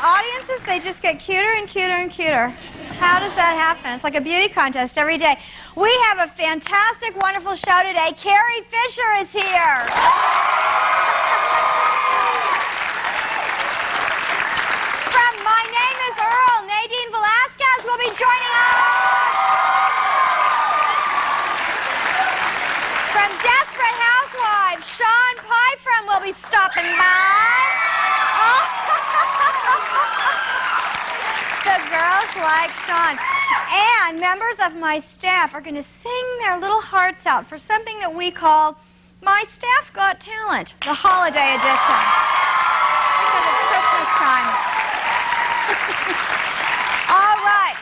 audiences, they just get cuter and cuter and cuter. How does that happen? It's like a beauty contest every day. We have a fantastic, wonderful show today. Carrie Fisher is here. From My Name is Earl, Nadine Velasquez will be joining us. From Desperate Housewives, Sean Pyram will be stopping by. The girls like Sean. And members of my staff are going to sing their little hearts out for something that we call My Staff Got Talent, the holiday edition. Because it's Christmas time. All right.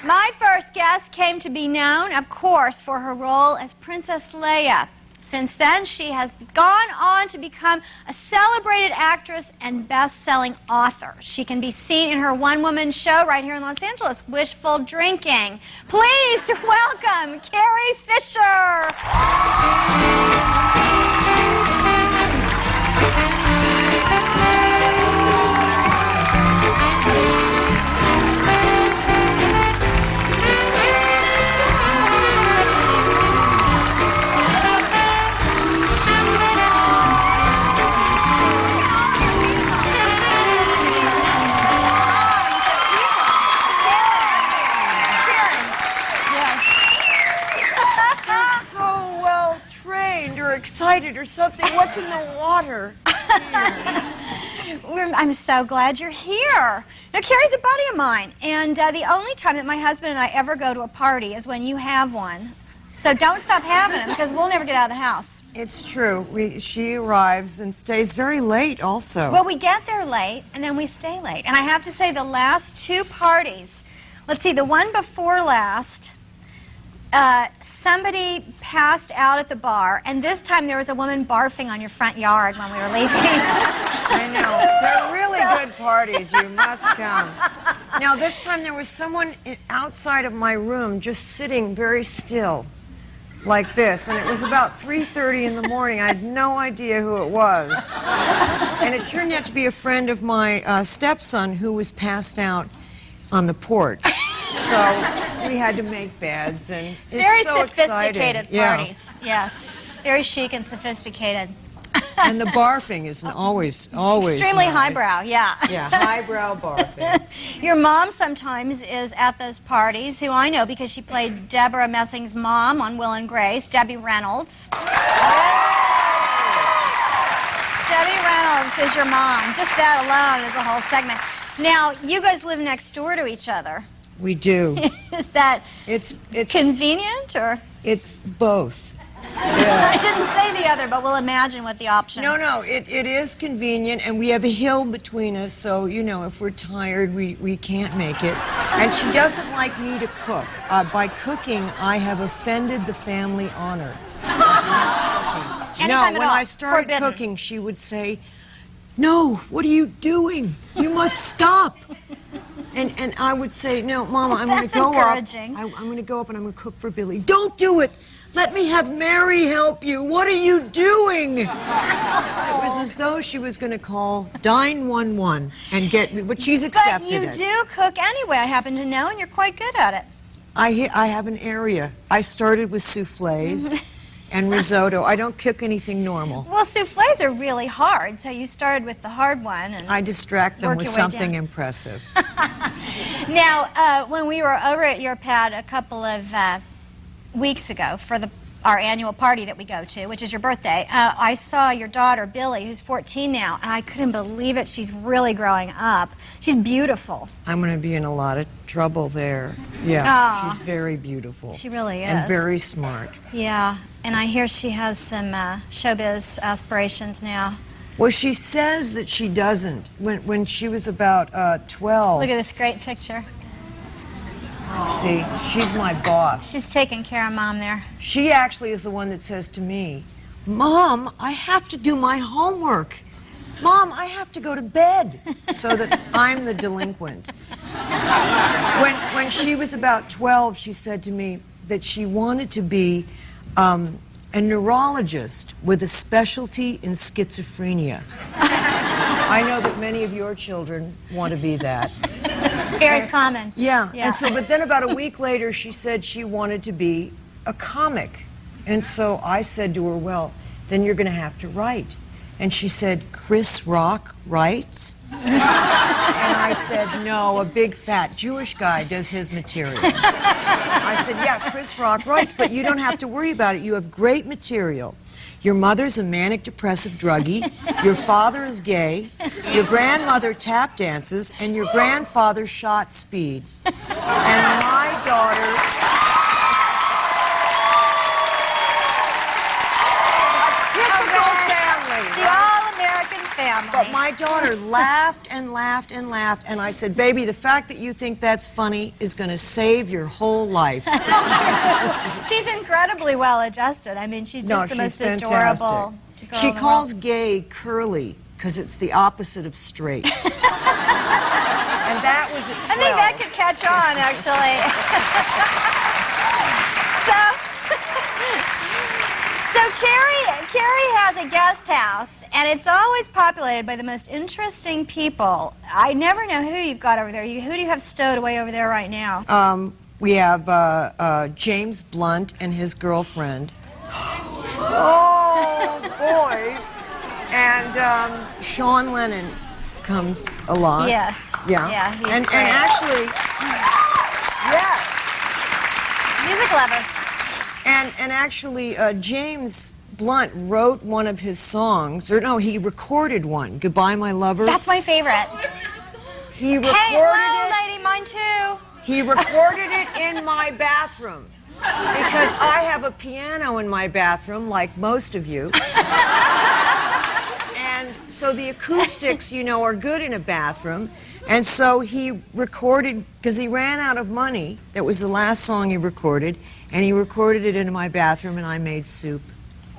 My first guest came to be known, of course, for her role as Princess Leia. Since then, she has gone on to become a celebrated actress and best-selling author. She can be seen in her one-woman show right here in Los Angeles, Wishful Drinking. Please welcome Carrie Fisher. Excited or something. What's in the water? I'm so glad you're here. Now, Carrie's a buddy of mine, and the only time that my husband and I ever go to a party is when you have one. So don't stop having them, because we'll never get out of the house. It's true. She arrives and stays very late also. Well, we get there late, and then we stay late. And I have to say, the last two parties, let's see, the one before last, somebody passed out at the bar, and this time there was a woman barfing on your front yard when we were leaving. I know. They're really good parties. You must come. Now, this time there was someone outside of my room just sitting very still, like this, and it was about 3:30 in the morning. I had no idea who it was. And it turned out to be a friend of my stepson who was passed out on the porch. So we had to make beds, and it's very so sophisticated exciting. parties. Yeah. Yes, very chic and sophisticated. And the barfing is always extremely nice. Highbrow. Yeah. Yeah, highbrow barfing. Your mom sometimes is at those parties, who I know because she played Deborah Messing's mom on Will and Grace, Debbie Reynolds. Debbie Reynolds is your mom. Just that alone is a whole segment. Now, you guys live next door to each other. We do. Is that it's convenient, or? It's both. Yeah. I didn't say the other, but we'll imagine what the option. No, it is convenient, and we have a hill between us, so, you know, if we're tired, we can't make it. And she doesn't like me to cook. By cooking, I have offended the family honor. No, when I started cooking, she would say, "No, what are you doing? You must stop." And I would say, "No, Mama, I'm going to go up. I'm going to go up and I'm going to cook for Billy." "Don't do it. Let me have Mary help you. What are you doing?" So it was as though she was going to call 911 and get me, but she's accepted it. But you do cook anyway, I happen to know, and you're quite good at it. I have an area. I started with soufflés and risotto. I don't cook anything normal. Well, soufflés are really hard, so you started with the hard one. And I distract them with something impressive. Now, when we were over at your pad a couple of weeks ago for our annual party that we go to, which is your birthday, I saw your daughter, Billy, who's 14 now, and I couldn't believe it. She's really growing up. She's beautiful. I'm going to be in a lot of trouble there. Yeah, she's very beautiful. She really is. And very smart. Yeah, and I hear she has some showbiz aspirations now. Well, she says that she doesn't. When she was about 12... Look at this great picture. See, she's my boss. She's taking care of Mom there. She actually is the one that says to me, "Mom, I have to do my homework. Mom, I have to go to bed," so that I'm the delinquent. When she was about 12, she said to me that she wanted to be a neurologist with a specialty in schizophrenia. I know that many of your children want to be that. Very common. Yeah. And so, but then about a week later, she said she wanted to be a comic. And so I said to her, well, then you're going to have to write. And she said, Chris Rock writes? And I said, no, a big fat Jewish guy does his material. I said, yeah, Chris Rock writes, but you don't have to worry about it. You have great material. Your mother's a manic depressive druggie, your father is gay, your grandmother tap dances, and your grandfather shot speed. And my daughter... The all-American family. But my daughter laughed and laughed and laughed, and I said, baby, the fact that you think that's funny is going to save your whole life. She's incredibly well-adjusted. I mean, she's just the most fantastic. adorable girl She in the calls world. gay curly because it's the opposite of straight. And that was at 12. I think that could catch on, actually. So Carrie has a guest house, and it's always populated by the most interesting people. I never know who you've got over there. Who do you have stowed away over there right now? We have James Blunt and his girlfriend. Oh, boy. And Sean Lennon comes a lot. Yes. Yeah. Yeah, he's and great. actually, yes. Music lovers. And actually, James Blunt wrote one of his songs, or no, he recorded one, Goodbye My Lover. That's my favorite. He recorded Hey, hello, it. lady, mine too. He recorded it in my bathroom because I have a piano in my bathroom, like most of you. And so the acoustics, you know, are good in a bathroom. And so he recorded, because he ran out of money. That was the last song he recorded. And he recorded it in my bathroom, and I made soup.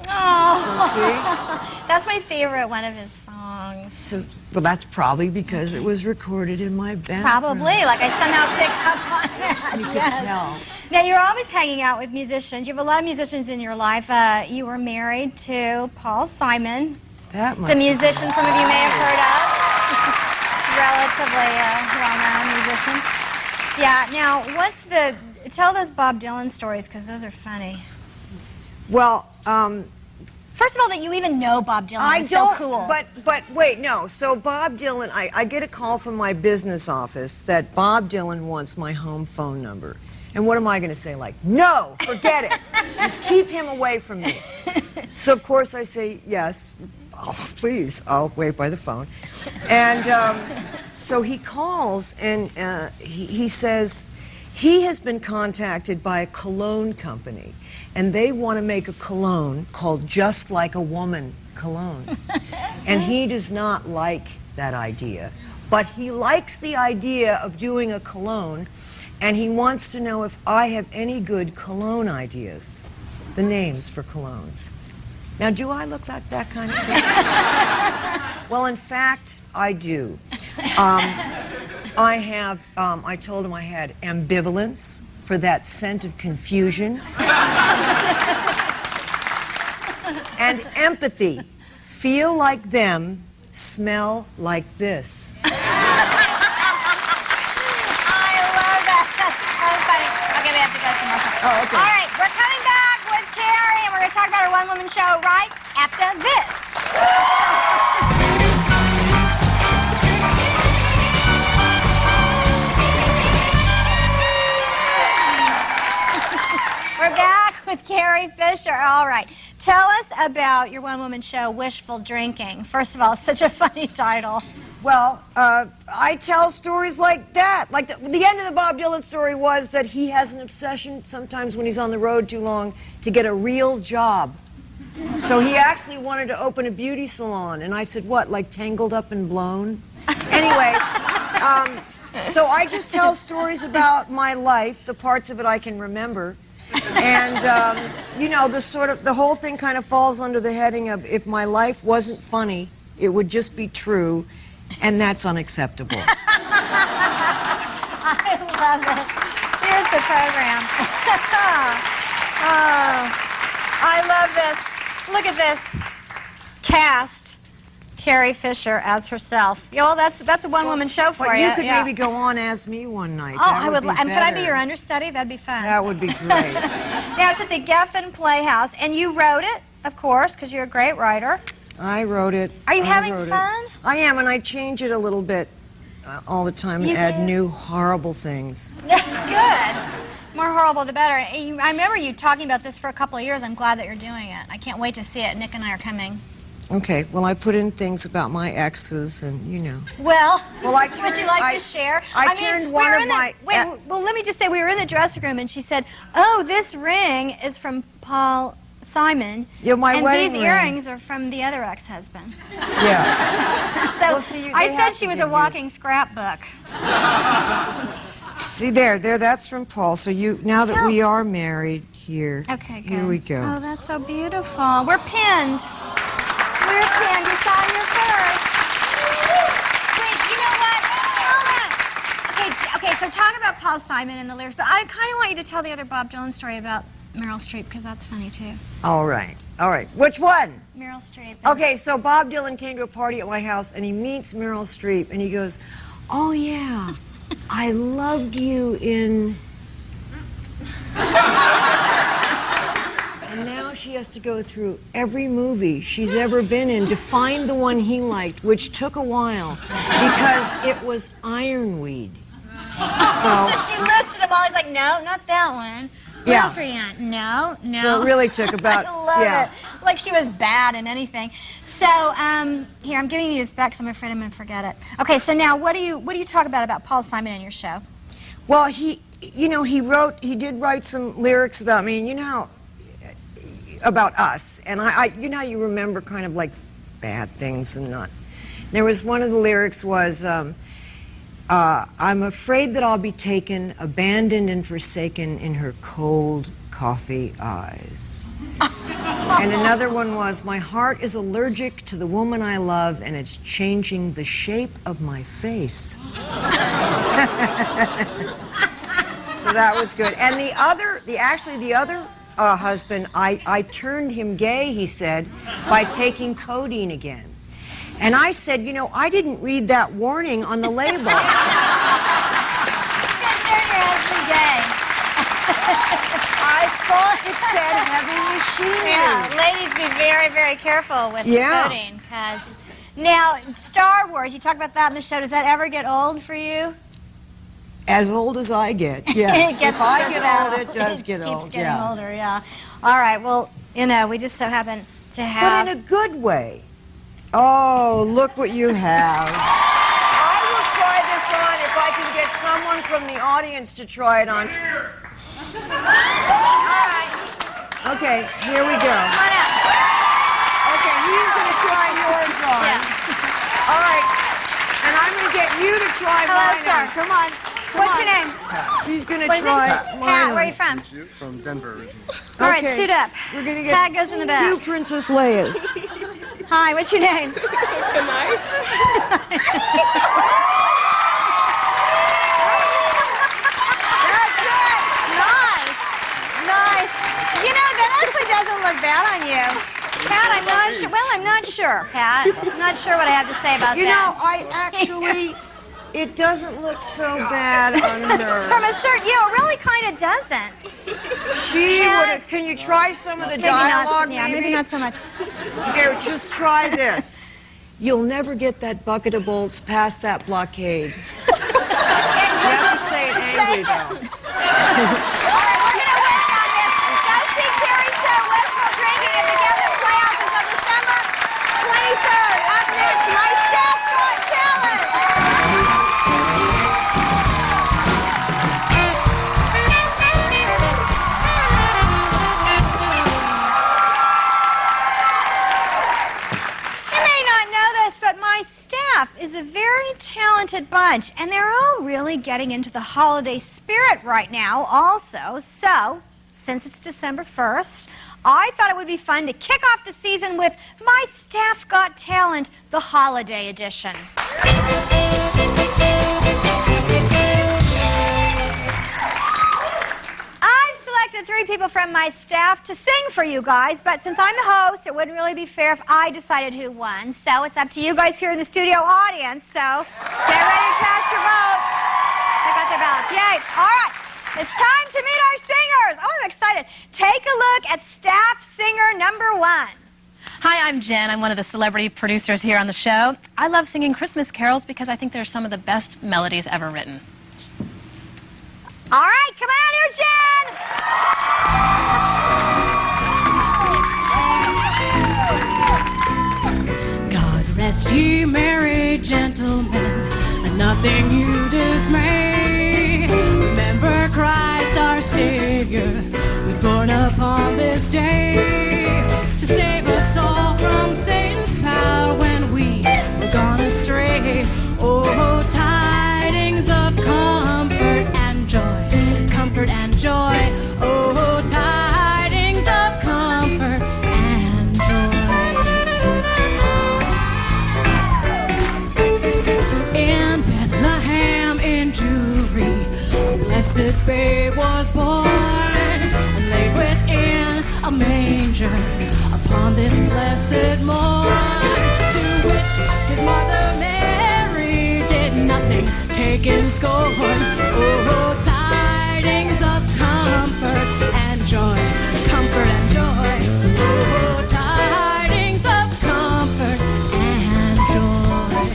Oh. So, see? That's my favorite one of his songs. So, well, that's probably because it was recorded in my bathroom. Probably, like I somehow picked up on that. You Yes. could tell. Now, you're always hanging out with musicians. You have a lot of musicians in your life. You were married to Paul Simon. That must It's a have musician been some of you may have heard of. Relatively well-known musician. Yeah, now, tell those Bob Dylan stories, because those are funny. Well, First of all, that you even know Bob Dylan I is don't, so cool. But wait, no. So Bob Dylan, I get a call from my business office that Bob Dylan wants my home phone number. And what am I going to say? Like, no, forget it. Just keep him away from me. So, of course, I say, yes, oh, please, I'll wait by the phone. And so he calls, and he says he has been contacted by a cologne company, and they want to make a cologne called Just Like a Woman Cologne. And he does not like that idea, but he likes the idea of doing a cologne, and he wants to know if I have any good cologne ideas, the names for colognes. Now, do I look like that kind of thing? Well, in fact, I do. I told him I had ambivalence for that scent of confusion. And empathy. Feel like them, smell like this. I love that. That was funny. Okay, we have to go some more. Oh, okay. All right, we're coming back with Carrie, and we're going to talk about her one-woman show right after this. We're back with Carrie Fisher. All right. Tell us about your one-woman show, Wishful Drinking. First of all, it's such a funny title. Well, I tell stories like that. Like the end of the Bob Dylan story was that he has an obsession sometimes when he's on the road too long to get a real job. So he actually wanted to open a beauty salon. And I said, what, like Tangled Up and Blown? Anyway, so I just tell stories about my life, the parts of it I can remember. And, you know, the whole thing kind of falls under the heading of if my life wasn't funny, it would just be true, and that's unacceptable. I love it. Here's the program. Oh, I love this. Look at this. Cast. Carrie Fisher as herself. You know, that's a one-woman show for But you. you could maybe go on as me one night. Oh, That I would. be And could I be better. your understudy? That'd be fun. That would be great. Now it's at the Geffen Playhouse, and you wrote it, of course, because you're a great writer. I wrote it. Are you I having wrote it. fun? I am, and I change it a little bit all the time and You add do? new horrible things. Good. More horrible, the better. I remember you talking about this for a couple of years. I'm glad that you're doing it. I can't wait to see it. Nick and I are coming. Okay, well, I put in things about my exes, and you know. Well, Well, I would turned- you like I- to share? I mean, turned we one were of in the- my- Wait, well, let me just say, we were in the dressing room, and she said, "Oh, this ring is from Paul Simon, Yeah, my and wedding these ring." earrings are from the other ex-husband." Yeah. So Well, see, I they said have she to was give a you- walking scrapbook. See there, that's from Paul. So now that So- we are married here. Okay, good. Here we go. Oh, that's so beautiful. We're pinned. We're pinned. It's on your purse. Wait, you know what? Tell that. Okay, so talk about Paul Simon and the lyrics, but I kind of want you to tell the other Bob Dylan story about Meryl Streep, because that's funny, too. All right. Which one? Meryl Streep. Okay, so Bob Dylan came to a party at my house, and he meets Meryl Streep, and he goes, "Oh yeah, I loved you in." And now she has to go through every movie she's ever been in to find the one he liked, which took a while because it was Ironweed. So she listed them all. He's like, no, not that one. What Yeah. else are you on? No. So it really took about, I love yeah. it. Like she was bad in anything. So here, I'm giving you this back because I'm afraid I'm going to forget it. Okay, so now what do you talk about Paul Simon in your show? Well, he did write some lyrics about me, and you know how, about us, and you know how you remember kind of like bad things and not. There was one of the lyrics was, I'm afraid that I'll be taken, abandoned and forsaken in her cold coffee eyes. And another one was, my heart is allergic to the woman I love, and it's changing the shape of my face. So that was good. And the other husband, I turned him gay, he said, by taking codeine again. And I said, you know, I didn't read that warning on the label. You can turn your husband gay. I thought it said heavy machine. Yeah, ladies, be very, very careful with Yeah. the coding. Now, Star Wars, you talk about that in the show. Does that ever get old for you? As old as I get, yes. It gets If I older get now. old, it does get keeps old, getting yeah. older, yeah. All right, well, you know, we just so happen to But have... in a good way. Oh, look what you have. I will try this on if I can get someone from the audience to try it on. All right, Okay, here we go. come on out. Okay, he's going to try yours on. Yeah. All right, and I'm going to get you to try Hello, mine sir. on. Come on. What's your name? She's going to What is it? try Pat, mine where are on. you from? From Denver originally. All right, Okay, suit up. We're going to get Tag goes in the back. 2 Princess Leias. Hi, what's your name? Nice. Nice. You know, that actually doesn't look bad on you. Pat, I'm not sure. Well, I'm not sure, Pat. I'm not sure what I have to say about You know, that. I actually, it doesn't look so bad under. From a certain, you know, it really kind of doesn't. She Pat- would have. Can you try some of the Maybe not, dialogue? yeah, maybe not so much. Here, just try this. You'll never get that bucket of bolts past that blockade. You have to say it angry, though. All right, we're going to work on this. Go see Carrie Show, Wishful Drinking at the Geffen Playhouse until December 23rd. Up next, My Staff Got Talent. You may not know this, but my staff is a very talented bunch, and they're all really getting into the holiday spirit right now also. So, since it's December 1st, I thought it would be fun to kick off the season with My Staff Got Talent, the Holiday Edition. I've selected invited 3 people from my staff to sing for you guys, but since I'm the host, it wouldn't really be fair if I decided who won. So it's up to you guys here in the studio audience. So get ready to cast your votes. They got their ballots. Yay. All right. It's time to meet our singers. Oh, I'm excited. Take a look at staff singer number 1. Hi, I'm Jen. I'm one of the celebrity producers here on the show. I love singing Christmas carols because I think they're some of the best melodies ever written. All right, come on here, Jen. God rest ye merry gentlemen, and nothing you dismay. Remember Christ our Savior, was born upon this day to save us all from Satan's power when we were gone astray. Oh, tidings of comfort and joy, comfort and joy. Oh, tidings of comfort and joy. In Bethlehem in Jewry, a blessed babe was born, and laid within a manger upon this blessed morn, to which his mother Mary did nothing take in scorn. Oh, tidings of comfort and joy, comfort and joy. Oh, tidings of comfort and joy,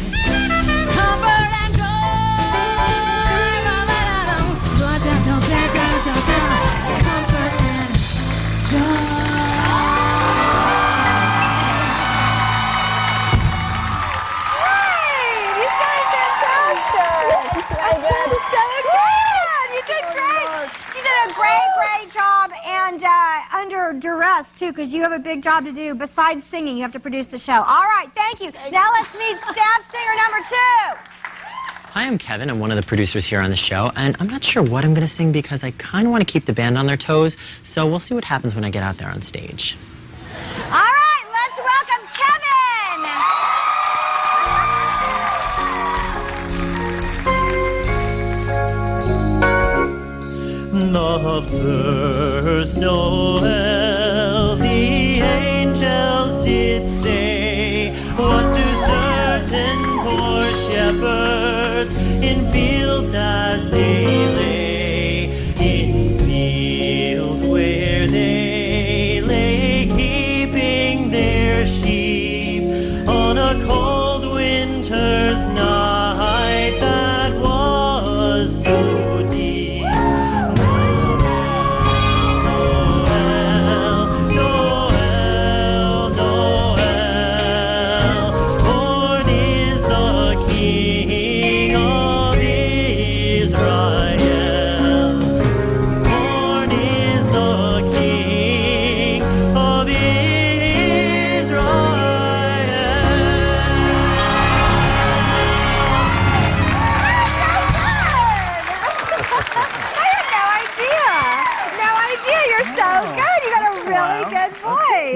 comfort and joy. Comfort and joy. Great job, and under duress, too, because you have a big job to do. Besides singing, you have to produce the show. All right, thank you. Now let's meet staff singer number 2. Hi, I'm Kevin. I'm one of the producers here on the show, and I'm not sure what I'm going to sing because I kind of want to keep the band on their toes, so we'll see what happens when I get out there on stage. All right, let's welcome Kevin. The first Noel, the angels did say, was to certain poor shepherds in fields as they lay, in fields where they lay keeping their sheep on a cold winter's night that was so deep.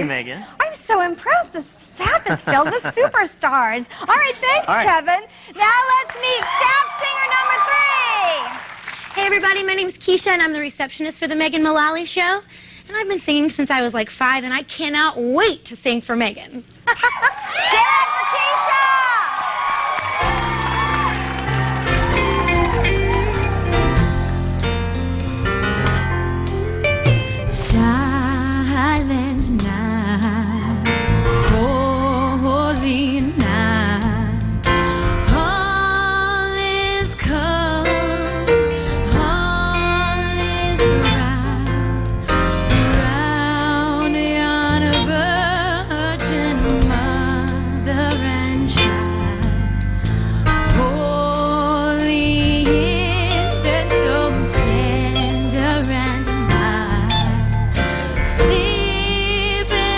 Megan. I'm so impressed. The staff is filled with superstars. All right, thanks, Kevin. Now let's meet staff singer number 3. Hey everybody, my name's Keisha and I'm the receptionist for the Megan Mullally show. And I've been singing since I was like 5 and I cannot wait to sing for Megan. Get it for Keisha! Silent night, holy night, all is calm, all is bright, around yon virgin mother and child, holy infant, so tender and mild, sleep in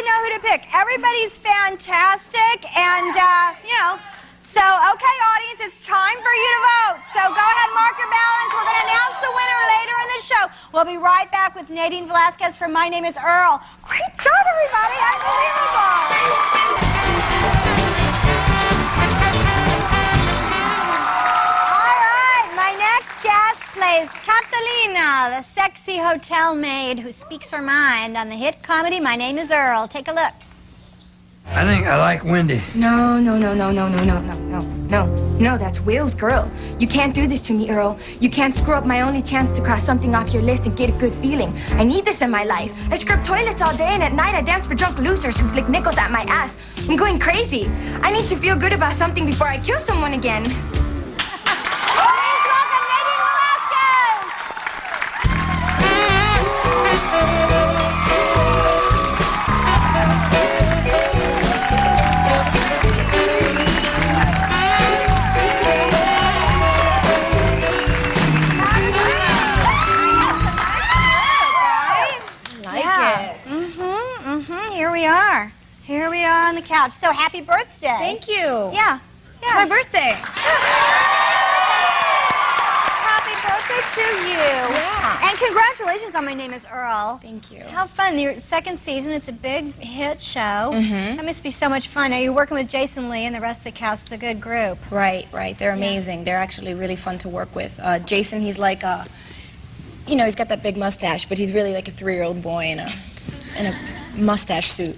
even know who to pick. Everybody's fantastic, and, you know, so, okay, audience, it's time for you to vote. So go ahead and mark your ballots. We're going to announce the winner later in the show. We'll be right back with Nadine Velasquez from My Name is Earl. Great job, everybody. Unbelievable. Plays Catalina, the sexy hotel maid who speaks her mind on the hit comedy My Name is Earl. Take a look. I think I like Wendy. No, that's Will's girl. You can't do this to me, Earl. You can't screw up my only chance to cross something off your list and get a good feeling. I need this in my life. I scrub toilets all day, and at night I dance for drunk losers who flick nickels at my ass. I'm going crazy. I need to feel good about something before I kill someone again. Here we are on the couch. So happy birthday. Thank you. Yeah. It's my birthday. Happy birthday to you. Yeah. And congratulations on My Name is Earl. Thank you. How fun. Your second season, it's a big hit show. That must be so much fun. Now you're working with Jason Lee and the rest of the cast. It's a good group. Right. They're amazing. They're actually really fun to work with. Jason, he's like you know, he's got that big mustache, but he's really like a 3-year-old boy in a mustache suit.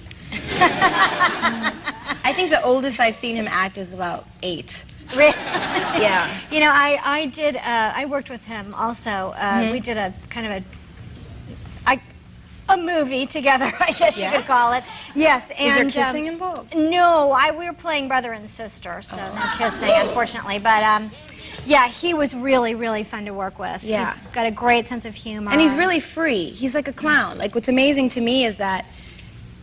I think the oldest I've seen him act is about 8. Really? Yeah. You know, I worked with him also. We did a kind of a movie together, I guess you could call it. Yes. And, is there kissing involved? No, we were playing brother and sister, so no kissing, unfortunately. But yeah, he was really, really fun to work with. Yeah. He's got a great sense of humor. And he's really free. He's like a clown. Like, what's amazing to me is that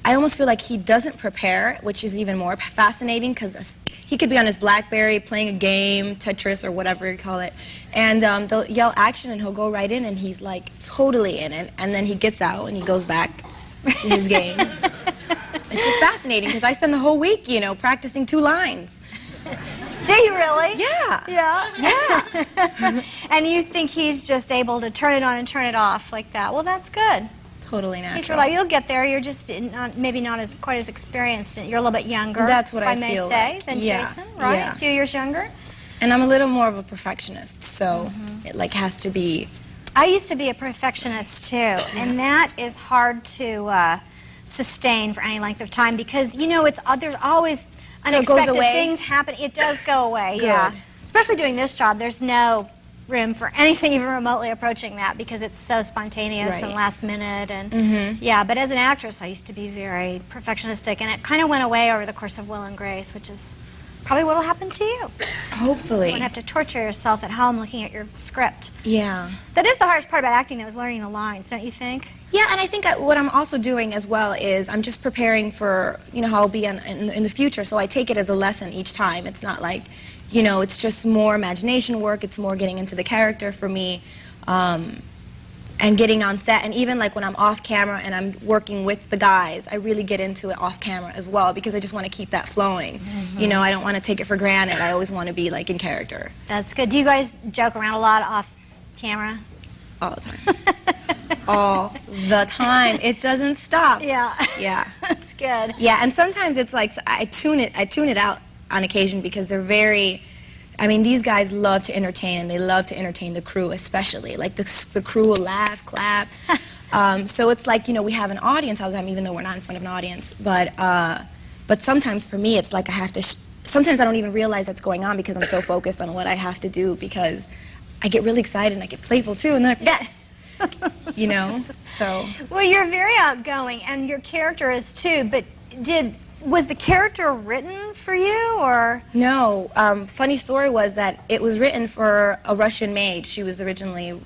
I almost feel like he doesn't prepare, which is even more fascinating, because he could be on his BlackBerry playing a game, Tetris or whatever you call it, and they'll yell action and he'll go right in and he's like totally in it, and then he gets out and he goes back to his game. It's just fascinating because I spend the whole week, you know, practicing 2 lines. Do you really? Yeah. Yeah? Yeah. And you think he's just able to turn it on and turn it off like that. Well, that's good. Totally natural. He's like, you'll get there. You're just maybe not quite as experienced. You're a little bit younger. That's what if I may feel say, like. than Yeah. Jason, right? Yeah. A few years younger. And I'm a little more of a perfectionist, so it like has to be. I used to be a perfectionist too, and that is hard to sustain for any length of time because you know there's always unexpected things happen. It does go away. Good. Yeah. Especially doing this job, there's no room for anything even remotely approaching that because it's so spontaneous and last minute and yeah, but as an actress I used to be very perfectionistic and it kind of went away over the course of Will and Grace, which is probably what will happen to you. Hopefully. You won't have to torture yourself at home looking at your script. Yeah. That is the hardest part about acting though, is learning the lines, don't you think? Yeah, and I think what I'm also doing as well is I'm just preparing for, you know, how I'll be in the future, so I take it as a lesson each time. It's not like, you know, it's just more imagination work, it's more getting into the character for me, and getting on set, and even like when I'm off camera and I'm working with the guys, I really get into it off camera as well because I just want to keep that flowing. You know, I don't want to take it for granted. I always want to be like in character. That's good. Do you guys joke around a lot off camera? All the time. All the time. It doesn't stop. Yeah. Yeah. That's good. Yeah, and sometimes it's like I tune it out on occasion because they're very, I mean, these guys love to entertain, and they love to entertain the crew especially. Like, the crew will laugh, clap. So it's like, you know, we have an audience all the time, even though we're not in front of an audience. But sometimes for me, it's like I have to, sometimes I don't even realize that's going on because I'm so focused on what I have to do because I get really excited and I get playful too, and then I forget. You know? So. Well, you're very outgoing, and your character is too, but was the character written for you, or? No. Funny story was that it was written for a Russian maid. She was originally...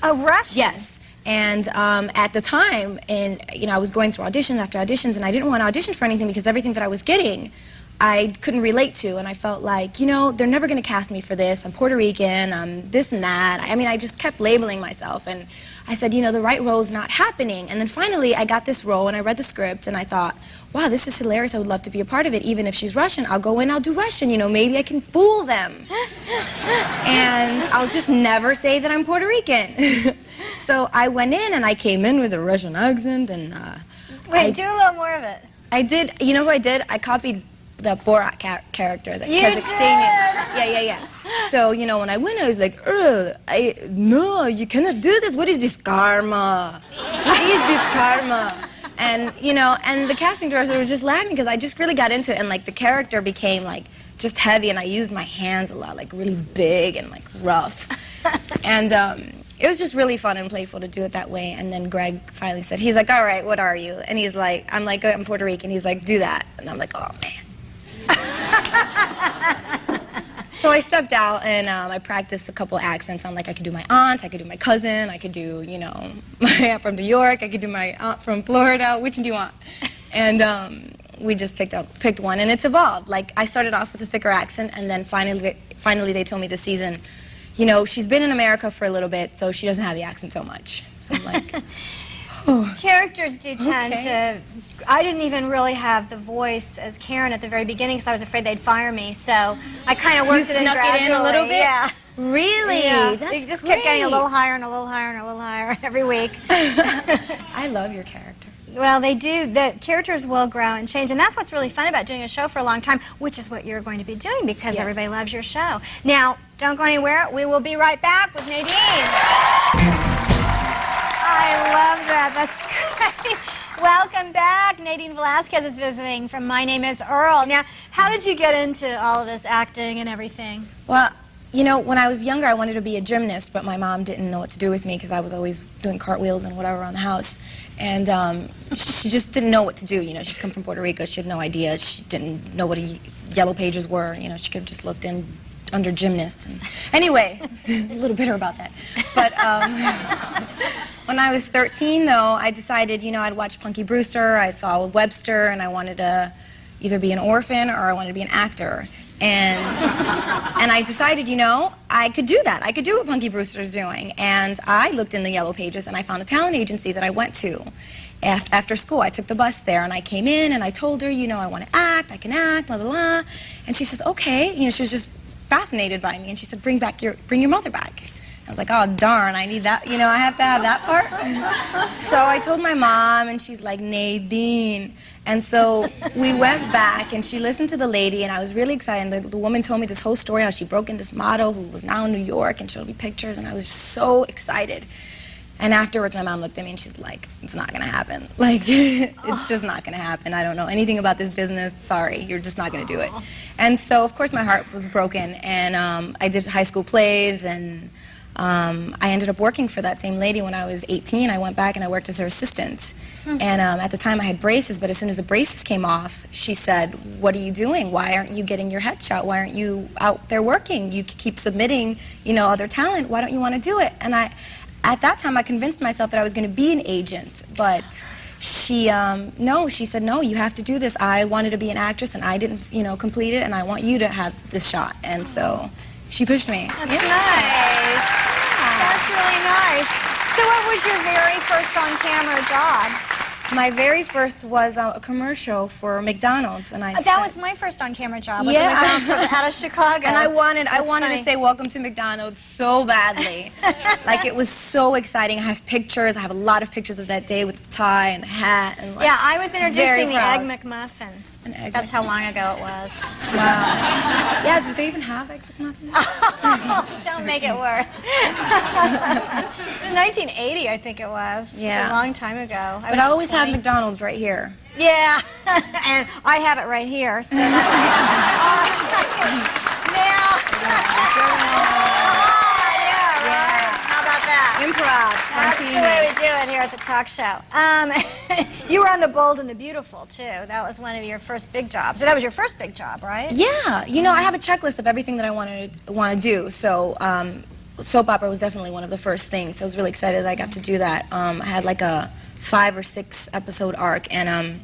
A Russian? Yes. And at the time, you know, I was going through auditions after auditions, and I didn't want to audition for anything because everything that I was getting, I couldn't relate to, and I felt like, you know, they're never going to cast me for this. I'm Puerto Rican, I'm this and that. I mean, I just kept labeling myself, and I said, you know, the right role's not happening. And then finally, I got this role, and I read the script, and I thought, wow, this is hilarious. I would love to be a part of it. Even if she's Russian, I'll go in, I'll do Russian. You know, maybe I can fool them. And I'll just never say that I'm Puerto Rican. So I went in, and I came in with a Russian accent, and Wait, do a little more of it. I did, you know what I did? I copied the Borat character, the You Kazakhstanian. Yeah. So, you know, when I went, I was like, no, you cannot do this. What is this karma? What is this karma? And, you know, and the casting director was just laughing because I just really got into it, and, like, the character became, like, just heavy, and I used my hands a lot, like, really big and, like, rough. And, it was just really fun and playful to do it that way. And then Greg finally said, he's like, all right, what are you? And he's like, I'm like, I'm Puerto Rican. He's like, do that. And I'm like, oh, man. So I stepped out, and I practiced a couple accents. I'm like, I could do my aunt, I could do my cousin, I could do, you know, my aunt from New York, I could do my aunt from Florida. Which one do you want? And we just picked one, and it's evolved. Like, I started off with a thicker accent, and then finally they told me this season, you know, she's been in America for a little bit, so she doesn't have the accent so much. So I'm like, oh. Characters do tend to... I didn't even really have the voice as Karen at the very beginning because I was afraid they'd fire me, so I kind of worked it in snuck gradually. it in a little bit? Yeah. Really? Yeah. That's You just great. kept getting a little higher and a little higher and a little higher every week. I love your character. Well, they do. The characters will grow and change, and that's what's really fun about doing a show for a long time, which is what you're going to be doing because Yes. everybody loves your show. Now, don't go anywhere. We will be right back with Nadine. I love that. That's great. Welcome back. Nadine Velasquez is visiting from My Name is Earl. Now, how did you get into all of this acting and everything? Well, you know, when I was younger, I wanted to be a gymnast, but my mom didn't know what to do with me because I was always doing cartwheels and whatever around the house. And she just didn't know what to do. You know, she'd come from Puerto Rico. She had no idea. She didn't know what yellow pages were. You know, she could have just looked in under gymnast. And anyway, a little bitter about that. But when I was 13, though, I decided, you know, I'd watched Punky Brewster. I saw Webster, and I wanted to either be an orphan or I wanted to be an actor. And I decided, you know, I could do that. I could do what Punky Brewster's doing. And I looked in the yellow pages, and I found a talent agency that I went to after school. I took the bus there, and I came in, and I told her, you know, I want to act, I can act, blah, blah, blah. And she says, okay. You know, she was just fascinated by me. And she said, bring your mother back. I was like, oh, darn, I need that. You know, I have to have that part. So I told my mom, and she's like, Nadine. And so we went back, and she listened to the lady, and I was really excited. And the woman told me this whole story, how she broke in this model who was now in New York and showed me pictures, and I was so excited. And afterwards, my mom looked at me, and she's like, it's not going to happen. Like, it's just not going to happen. I don't know anything about this business. Sorry, you're just not going to do it. And so, of course, my heart was broken, and I did high school plays, and I ended up working for that same lady when I was 18. I went back and I worked as her assistant. And at the time I had braces, but as soon as the braces came off, she said, what are you doing? Why aren't you getting your head shot? Why aren't you out there working? You keep submitting, you know, other talent. Why don't you want to do it? And at that time I convinced myself that I was going to be an agent, but she said, no, you have to do this. I wanted to be an actress and I didn't, you know, complete it, and I want you to have this shot. And so she pushed me. That's nice. That's really nice. So what was your very first on-camera job? My very first was a commercial for McDonald's, and That was my first on-camera job. Was Yeah. at McDonald's out of Chicago. And I wanted funny. to say welcome to McDonald's so badly. Like, it was so exciting. I have pictures. I have a lot of pictures of that day with the tie and the hat. And, like, Yeah, I was very introducing the proud. Egg McMuffin. An Egg That's how long ago it was. Wow. Yeah, do they even have Egg McMuffins? Don't make it worse. 1980, I think it was. Yeah. It was a long time ago. But I always have McDonald's right here. Yeah, and I have it right here. So now, yeah, right. How about that? Improv. That's the way we do it here at the talk show. You were on The Bold and the Beautiful, too. That was one of your first big jobs. So that was your first big job, right? Yeah. You know, I have a checklist of everything that I want to do. So soap opera was definitely one of the first things. I was really excited that I got to do that. I had like a 5 or 6 episode arc, and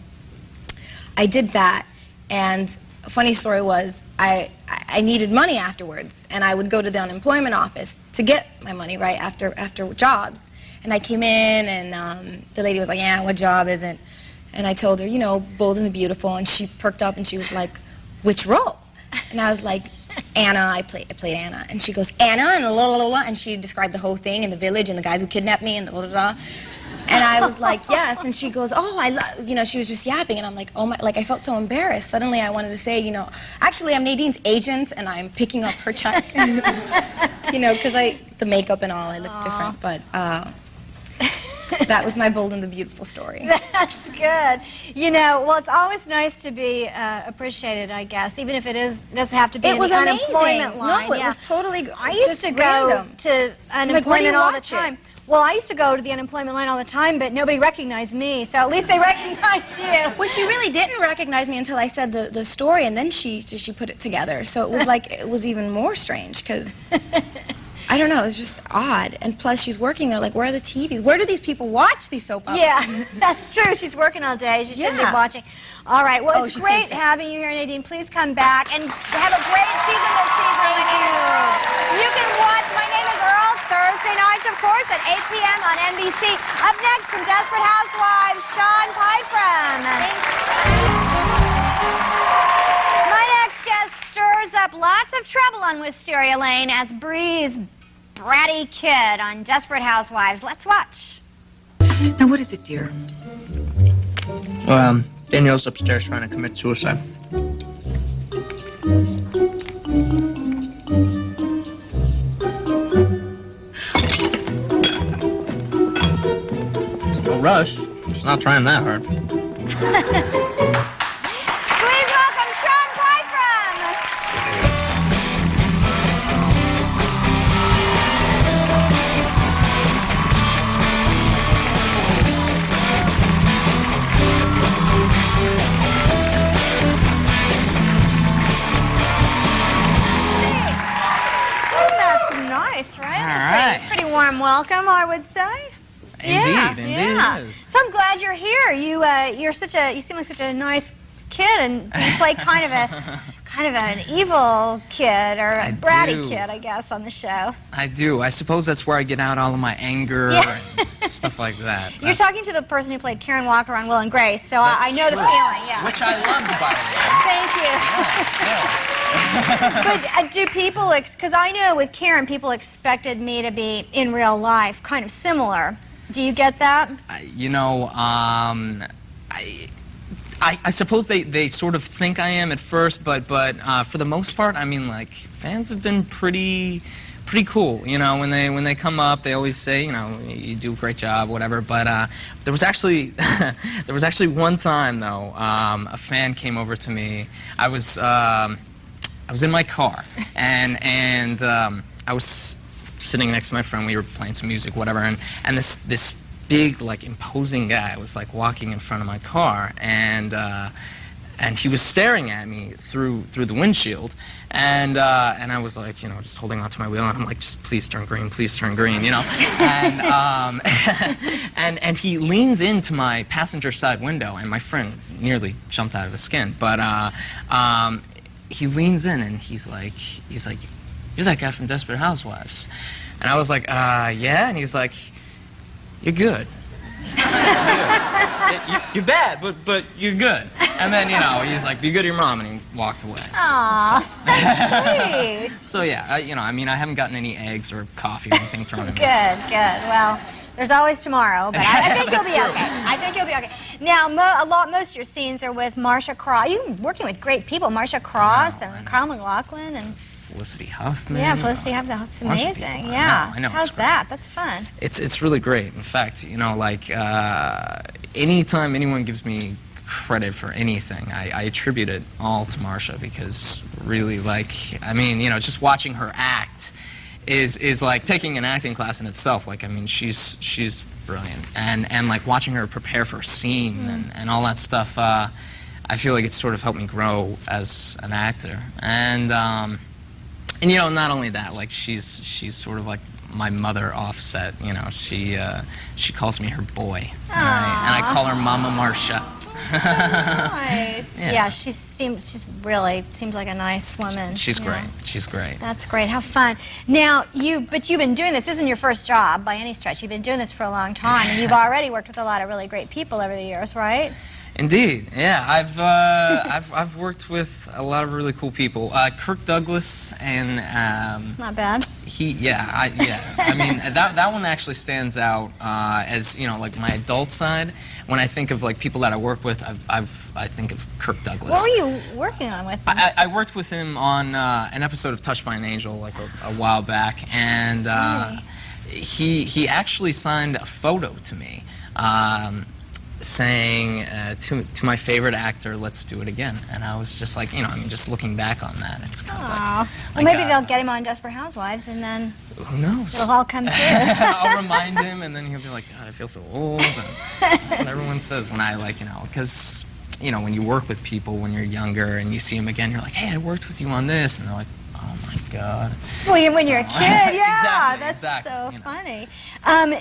I did that. And a funny story was I needed money afterwards, and I would go to the unemployment office to get my money, right, after jobs. And I came in, and the lady was like, yeah, what job is it? And I told her, you know, Bold and the Beautiful, and she perked up, and she was like, which role? And I was like, Anna, I played Anna. And she goes, Anna, and la la la la, and she described the whole thing, and the village, and the guys who kidnapped me, and the la la la. And I was like, yes. And she goes, oh, you know, she was just yapping. And I'm like, oh my, like I felt so embarrassed. Suddenly I wanted to say, you know, actually I'm Nadine's agent and I'm picking up her check. You know, because the makeup and all, I look different. But that was my Bold and the Beautiful story. That's good. You know, well, it's always nice to be appreciated, I guess, even if it doesn't have to be in the unemployment line. No, it was totally I used to go to unemployment all the time. Well, I used to go to the unemployment line all the time, but nobody recognized me, so at least they recognized you. Well, she really didn't recognize me until I said the story, and then she put it together. So it was like, it was even more strange, because, I don't know, it was just odd. And plus, she's working there, like, where are the TVs? Where do these people watch these soap operas? Yeah, that's true. She's working all day. She shouldn't be watching. All right, well, it's great having you here, Nadine. Please come back, and have a great season this season. Thank you. You can watch My Name is Earl Thursday nights, of course, at 8 p.m. on NBC. Up next from Desperate Housewives, Sean Pyram. My next guest stirs up lots of trouble on Wisteria Lane as Bree's bratty kid on Desperate Housewives. Let's watch. Now, what is it, dear? Danielle's upstairs trying to commit suicide. No rush. She's not trying that hard. Please welcome Sean Pyram. That's nice, right? That's a pretty warm welcome, I would say. Indeed, it is. So I'm glad you're here. You seem like such a nice kid, and you play kind of an evil kid or a bratty kid, I guess, on the show. I do. I suppose that's where I get out all of my anger and stuff like that. You're talking to the person who played Karen Walker on Will and Grace, so I know the feeling. Yeah. Which I loved, by the way. Thank you. But do people, because I know with Karen, people expected me to be in real life kind of similar. Do you get that? You know, I suppose they sort of think I am at first, but for the most part, I mean, like, fans have been pretty cool. You know, when they come up, they always say, you know, you do a great job, whatever. But there was actually one time though, a fan came over to me. I was in my car, and I was sitting next to my friend. We were playing some music, whatever, and this big, like, imposing guy was like walking in front of my car, and he was staring at me through the windshield, and I was like, you know, just holding onto my wheel, and I'm like, just please turn green, you know, and he leans into my passenger side window, and my friend nearly jumped out of his skin, but he leans in and he's like, you're that guy from Desperate Housewives. And I was like, yeah? And he's like, you're good. You're bad, but you're good. And then, you know, he's like, be good to your mom, and he walked away. Aww, that's sweet. So, yeah, you know, I mean, I haven't gotten any eggs or coffee or anything thrown at me. Good. Well, there's always tomorrow, but I think you'll be okay. I think you'll be okay. Now, most of your scenes are with Marcia Cross. You're working with great people, Marcia Cross and Kyle MacLachlan and Felicity Huffman. Yeah, Felicity Huffman. That's amazing. Yeah. I know. How's that? That's fun. It's really great. In fact, you know, like, anytime anyone gives me credit for anything, I attribute it all to Marcia, because really, like, I mean, you know, just watching her act is like taking an acting class in itself. Like, I mean, she's brilliant, and like watching her prepare for a scene and all that stuff, I feel like it's sort of helped me grow as an actor. And you know, not only that, like, she's sort of like my mother offset. You know, she calls me her boy, and I call her Mama Marcia. Nice. Yeah. Yeah, she's really seems like a nice woman. She's Yeah. great. She's great. That's great. How fun. Now, but you've been doing this. This isn't your first job by any stretch. You've been doing this for a long time, and you've already worked with a lot of really great people over the years, right? Indeed, yeah. I've worked with a lot of really cool people. Kirk Douglas and Not bad. I mean, that one actually stands out as, you know, like my adult side. When I think of like people that I work with, I think of Kirk Douglas. What were you working on with him? I worked with him on an episode of Touched by an Angel like a while back, and he actually signed a photo to me. Saying to my favorite actor, "Let's do it again," and I was just like, you know, I mean, just looking back on that, it's kind of like, well, maybe they'll get him on Desperate Housewives, and then who knows? it'll all come true. I'll remind him, and then he'll be like, "God, I feel so old." And that's what everyone says when I like, you know, because you know, when you work with people when you're younger and you see them again, you're like, "Hey, I worked with you on this," and they're like, "Oh my God." Well, when you're a kid, yeah, exactly, that's so you know. funny.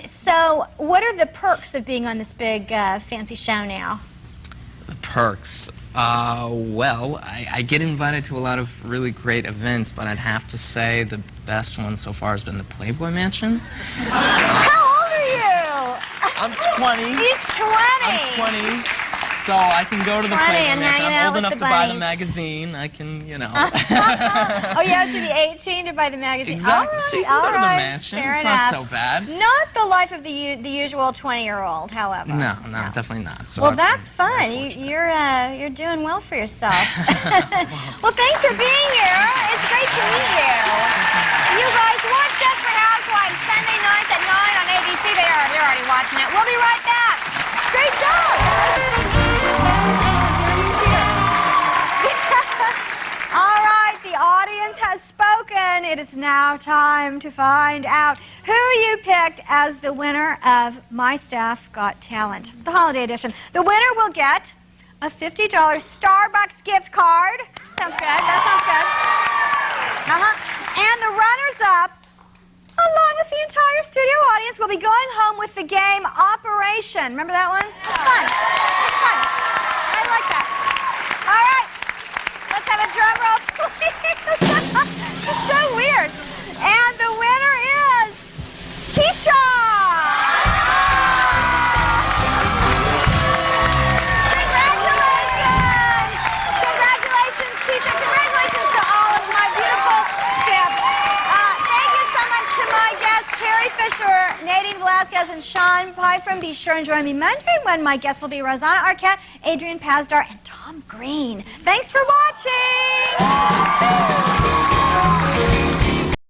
So, what are the perks of being on this big fancy show now? The perks. Well, I get invited to a lot of really great events, but I'd have to say the best one so far has been the Playboy Mansion. How old are you? I'm 20. He's 20. I'm 20. So I can go to the 20 Playboy and Mansion. hanging I'm out old with enough the to buy the bunnies. magazine. I can, you know. Oh, you have to be 18 to buy the magazine. Exactly. All So you right, can go all to the right. mansion. Fair It's enough. not so bad. Not the life of the usual 20-year-old, however. No, definitely not. So Well, I've that's been fun. very fortunate. You're doing well for yourself. Well, thanks for being here. It's great to meet you. You guys watch Desperate Housewives Sunday nights at 9 on ABC. You're already watching it. We'll be right back. Great show. All right, the audience has spoken. It is now time to find out who you picked as the winner of My Staff Got Talent, the holiday edition. The winner will get a $50 Starbucks gift card. Sounds good. That sounds good. And the runners-up, along with the entire studio audience, will be going home with the game Operation. Remember that one? It's fun. It's fun. I like that. All right. Let's have a drum roll, please. It's so weird. And the winner is Keisha. Congratulations. Congratulations, Keisha. Congratulations to all of my beautiful staff. Thank you so much to my guests, Carrie Fisher, Nadine Velasquez, and Sean Pyram. Be sure and join me Monday when my guests will be Rosanna Arquette, Adrian Pasdar, and Tom Green. Thanks for watching.